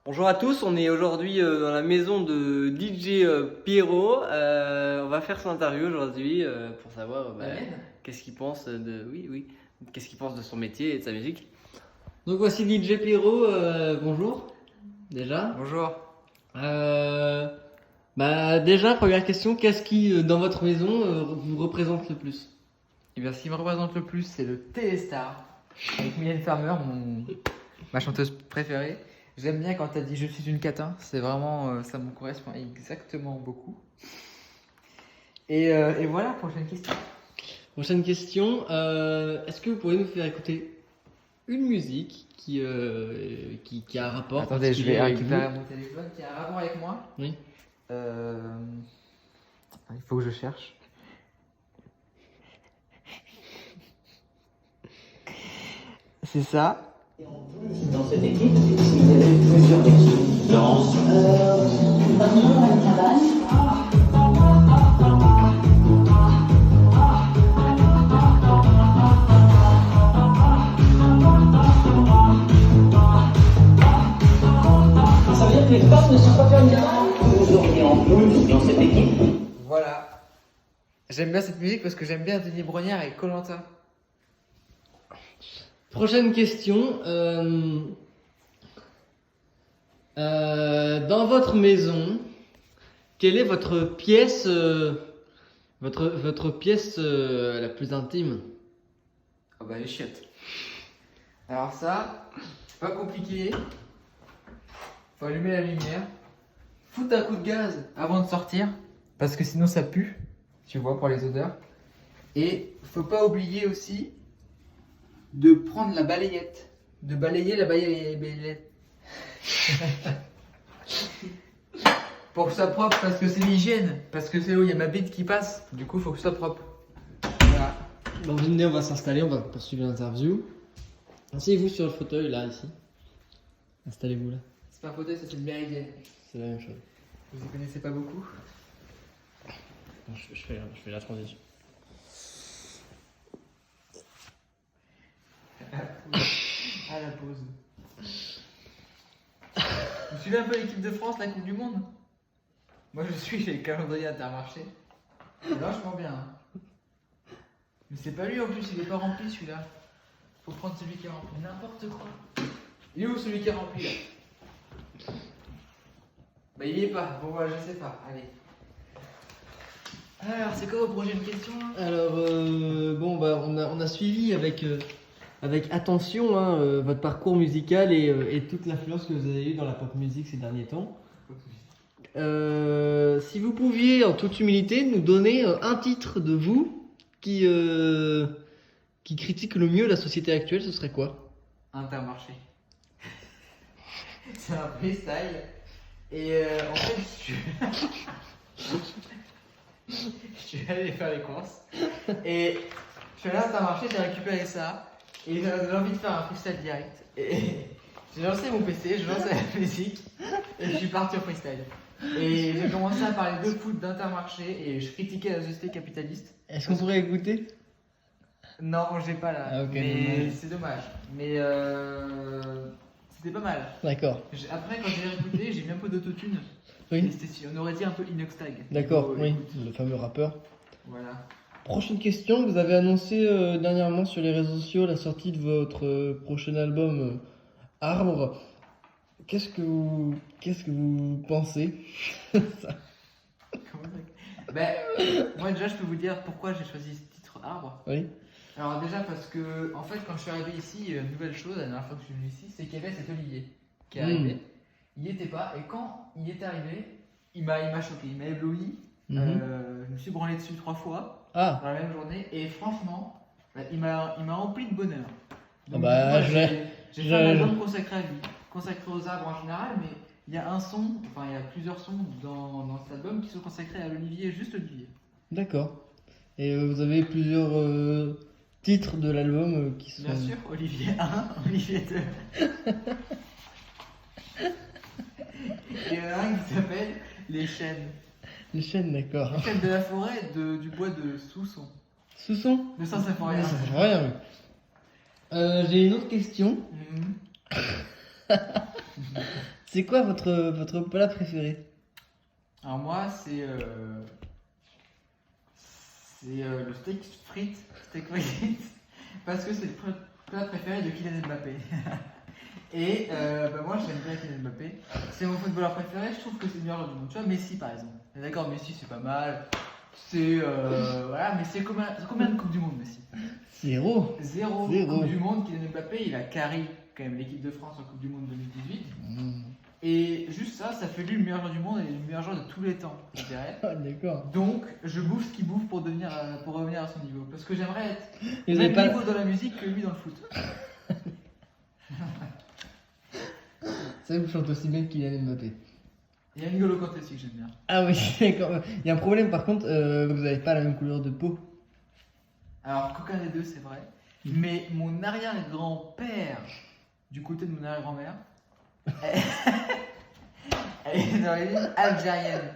Bonjour à tous, on est aujourd'hui dans la maison de DJ Pierrot. On va faire son interview aujourd'hui pour savoir qu'est-ce qu'il pense qu'est-ce qu'il pense de son métier et de sa musique. Donc voici DJ Pierrot, bonjour déjà. Bonjour. Déjà, première question, qu'est-ce qui dans votre maison vous représente le plus? Eh bien, ce qui me représente le plus, c'est le Téléstar avec Mylène Farmer, ma chanteuse préférée. J'aime bien quand t'as dit je suis une catin, c'est vraiment, ça me correspond exactement beaucoup. Et voilà, prochaine question. Prochaine question, est-ce que vous pourriez nous faire écouter une musique qui a un rapport Attendez, je particulier vais avec récupérer vous? mon téléphone qui a un rapport avec moi. Oui. Il faut que je cherche. C'est ça. Dans cette équipe, il y avait plusieurs équipes. Laurence. Bonjour, Madame Cabane. Ça veut dire que les femmes ne sont pas fermières. Vous auriez en plus dans cette équipe. Voilà. J'aime bien cette musique parce que j'aime bien Denis Brognard et koh. Prochaine question. Dans votre maison, quelle est votre pièce, votre pièce la plus intime? Ah bah les chiottes. Alors ça, c'est pas compliqué. Faut allumer la lumière, foutre un coup de gaz avant de sortir, parce que sinon ça pue, tu vois, pour les odeurs. Et faut pas oublier aussi de prendre la balayette, de balayer la balayette. Pour que ce soit propre, parce que c'est l'hygiène, parce que c'est où il y a ma bite qui passe, du coup faut que ce soit propre. Voilà. Bon, venez, on va s'installer, on va poursuivre l'interview. Asseyez-vous sur le fauteuil là, ici. Installez-vous là. C'est pas un fauteuil, ça c'est une méridienne. C'est la même chose. Vous ne connaissez pas beaucoup? Bon, je fais la transition. À la pause. Vous suivez un peu l'équipe de France, la Coupe du Monde? Moi je suis les calendriers Intermarché. C'est vachement bien. Hein. Mais c'est pas lui en plus, il est pas rempli celui-là. Faut prendre celui qui est rempli. N'importe quoi. Il est où celui qui est rempli là? Bah il y est pas. Bon voilà, je sais pas. Allez. Alors c'est quoi vos prochaines questions là? Alors, on a suivi avec attention votre parcours musical et toute l'influence que vous avez eue dans la pop music ces derniers temps. Si vous pouviez, en toute humilité, nous donner un titre de vous qui critique le mieux la société actuelle, ce serait quoi? Intermarché. C'est un freestyle. Et en fait, je suis allé faire les courses. Et je suis allé à Intermarché, j'ai récupéré ça. Et j'avais envie de faire un freestyle direct. Et j'ai lancé mon PC, je lançais la musique. Et je suis parti au freestyle. Et j'ai commencé à parler de foot, d'Intermarché. Et je critiquais la société capitaliste. Est-ce qu'on pourrait écouter? Non, j'ai pas là. Ah, ok, mais dommage. c'est dommage. Mais c'était pas mal. D'accord. Après, quand j'ai réécouté, j'ai mis un peu d'autotune. Oui. Et on aurait dit un peu Inoxtag. D'accord, Oh, oui, écoute, le fameux rappeur. Voilà. Prochaine question, vous avez annoncé dernièrement sur les réseaux sociaux la sortie de votre prochain album Arbre. Qu'est-ce que vous pensez? Comment ça Ben, moi déjà, je peux vous dire pourquoi j'ai choisi ce titre Arbre. Oui. Alors déjà parce que, en fait, quand je suis arrivé ici, nouvelle chose, la dernière fois que je suis venu ici, c'est qu'il y avait cet Olivier qui est arrivé. Il n'y était pas, et quand il est arrivé, il m'a choqué, il m'a ébloui. Je me suis branlé dessus 3 fois Ah, dans la même journée, et franchement, il m'a rempli de bonheur. Donc, bah, moi, je- j'ai fait un album consacré à lui, consacré aux arbres en général, mais il y a un son, enfin il y a plusieurs sons dans cet album qui sont consacrés à l'Olivier, juste Olivier. d'accord. Et vous avez plusieurs titres de l'album qui sont... Bien sûr, Olivier 1, Olivier 2. Il y en a un qui s'appelle Les Chênes. Les chaînes, d'accord. Les Chênes de la forêt du bois de Sousson. Sousson? De ça, ça fait rien. Ça fait rien, oui. J'ai une autre question. Mhm. C'est quoi votre plat préféré? Alors moi, c'est le steak frites, parce que c'est le plat préféré de Kylian Mbappé. Et moi, j'aime bien Kylian Mbappé. C'est mon footballeur préféré. Je trouve que c'est le meilleur joueur du monde. Tu vois, Messi par exemple. D'accord, Messi c'est pas mal. C'est voilà, mais c'est combien de coupes du monde, Messi? Zéro. Zéro. Coupe du monde. Kylian Mbappé, il a carré quand même l'équipe de France en Coupe du Monde 2018. Et juste ça fait lui le meilleur joueur du monde et le meilleur joueur de tous les temps, je dirais. Ah, d'accord. Donc, je bouffe ce qu'il bouffe pour revenir à son niveau. Parce que j'aimerais être Et au vous même avez pas- niveau dans la musique que lui dans le foot. Ça vous chante aussi bien que Kylian Mbappé. Il y a N'Golo Kanté aussi que j'aime bien. Ah oui, d'accord. Il y a un problème par contre, vous n'avez pas la même couleur de peau. Alors, qu'aucun des deux, c'est vrai. Mais mon arrière-grand-père, du côté de mon arrière-grand-mère, elle est d'origine algérienne.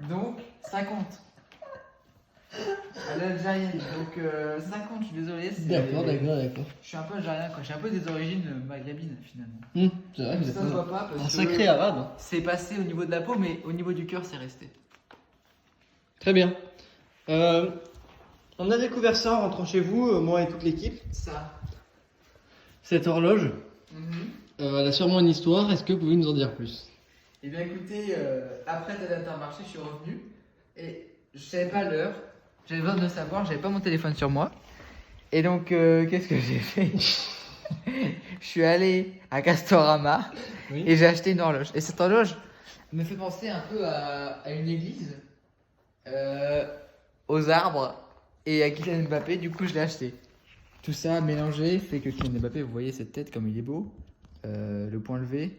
Donc, ça compte. Elle est algérienne, donc ça compte, je suis désolé. D'accord. Je suis un peu algérien, quoi. J'ai un peu des origines maghrébines, finalement. C'est vrai, vous Ça se êtes voit pas un parce sacré que arabe. Hein. c'est passé au niveau de la peau, mais au niveau du cœur, c'est resté. Très bien. On a découvert ça en rentrant chez vous, moi et toute l'équipe. Ça. Cette horloge, elle a sûrement une histoire. Est-ce que vous pouvez nous en dire plus? Eh bien écoutez, après Intermarché, je suis revenu et je savais pas l'heure. J'avais besoin de savoir, j'avais pas mon téléphone sur moi. Et donc, qu'est-ce que j'ai fait? Je suis allé à Castorama et j'ai acheté une horloge. Et cette horloge me fait penser un peu à une église, aux arbres et à Kylian Mbappé. Du coup, je l'ai acheté. Tout ça mélangé fait que Kylian Mbappé, vous voyez cette tête comme il est beau, le point levé,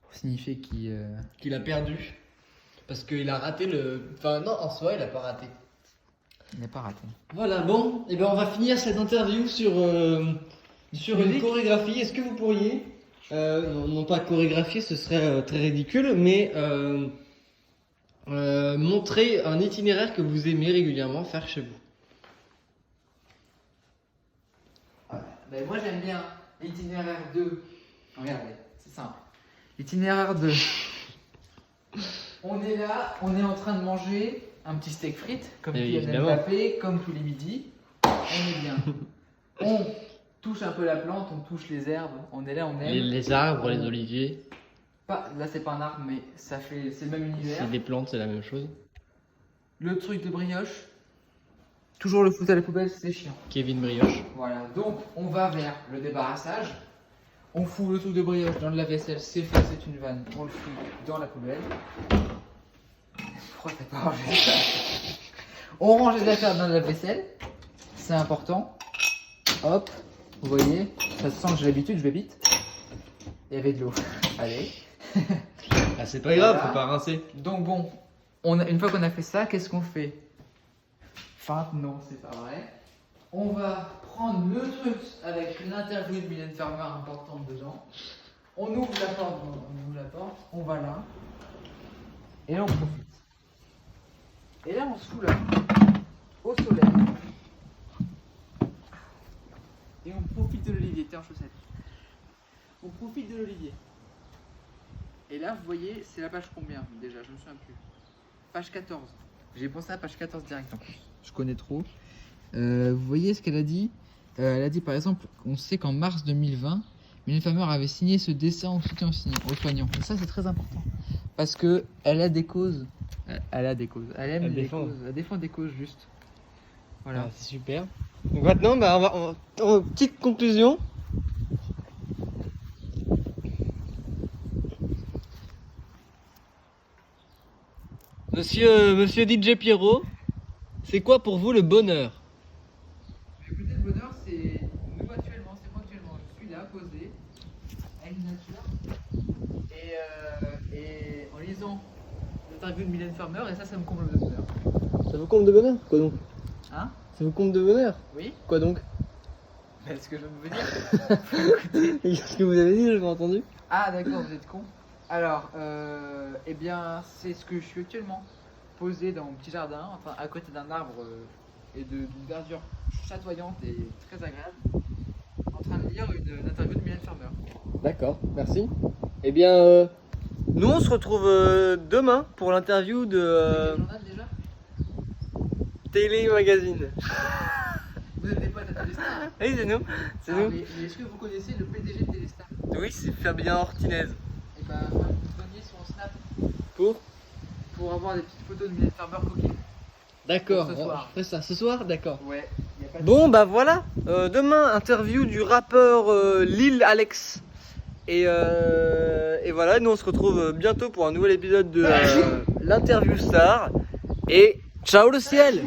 pour signifier Qu'il a perdu. Parce qu'il a raté le. Enfin, non, en soi, il a pas raté. il n'est pas raté. Voilà, bon, et ben on va finir cette interview sur une chorégraphie. Est-ce que vous pourriez, non pas chorégraphier, ce serait très ridicule, mais montrer un itinéraire que vous aimez régulièrement faire chez vous? Ben, moi j'aime bien l'itinéraire 2. Regardez, c'est simple. L'itinéraire 2. On est là, on est en train de manger un petit steak frites, comme Kylian Évidemment. Mbappé, comme tous les midis. On est bien. On touche un peu la plante, on touche les herbes, on est là, on aime. Les arbres, les oliviers, Là c'est pas un arbre, mais c'est le même univers. c'est des plantes, c'est la même chose. Le truc de brioche. Toujours le foot à la poubelle, c'est chiant. Kevin Brioche. Voilà, donc on va vers le débarrassage. On fout le truc de brioche dans de la vaisselle, c'est fait, c'est une vanne. On le fout dans la poubelle. Pourquoi t'as pas rangé ça? On range les affaires dans la vaisselle, c'est important. Hop, vous voyez, ça se sent que j'ai l'habitude, je vais vite. Il y avait de l'eau. Allez. Ah, c'est pas grave, Voilà. faut pas rincer. Donc bon, une fois qu'on a fait ça, qu'est-ce qu'on fait? Feinte, non, c'est pas vrai. On va prendre le truc avec une interview de Mylène Farmer importante dedans. On ouvre la porte, on va là. Et là on profite. Et là on se fout là, au soleil. Et on profite de l'olivier, t'es en chaussettes. On profite de l'olivier. Et là vous voyez, c'est la page combien déjà, je me souviens plus. Page 14. J'ai pensé à page 14 direct en plus. Je connais trop. Vous voyez ce qu'elle a dit? Elle a dit par exemple, on sait qu'en mars 2020, Mylène Farmer avait signé ce dessin au soutien aux soignants. Et ça c'est très important. Parce que elle a des causes. Elle a des causes. Elle aime Elle des défend. causes. Elle défend des causes juste. Voilà. Ah, c'est super. Donc maintenant, bah, petite conclusion. Monsieur DJ Pierrot, c'est quoi pour vous le bonheur? Écoutez, le bonheur, c'est nous actuellement, c'est moi actuellement. Je suis là, posé, avec une nature, et en lisant l'interview de Mylène Farmer, et ça me comble de bonheur. Ça vous comble de bonheur? Quoi donc? Hein? Ça vous comble de bonheur? Oui? Quoi donc? C'est ce que je veux dire. Qu'est-ce que vous avez dit, j'ai pas entendu? Ah d'accord, vous êtes con. Alors, eh bien, c'est ce que je suis actuellement, posé dans mon petit jardin, enfin à côté d'un arbre et d'une verdure chatoyante et très agréable, en train de lire une interview de Mylène Farmer. D'accord, merci. Eh bien, Nous on se retrouve demain pour l'interview de journal déjà Télé Magazine. Vous êtes des potes à Téléstar? Oui, c'est nous. C'est nous. Mais est-ce que vous connaissez le PDG de Téléstar? Oui, c'est Fabien Ortinez. Et bah, vous donniez son snap Pour avoir des petites photos de Mylène Farmer coquine. D'accord. Pour ce soir. On fait ça ce soir, d'accord. Ouais, y a pas de... Bon bah voilà, demain interview du rappeur Lil Alex et voilà, nous on se retrouve bientôt pour un nouvel épisode de l'interview star et ciao le ciel.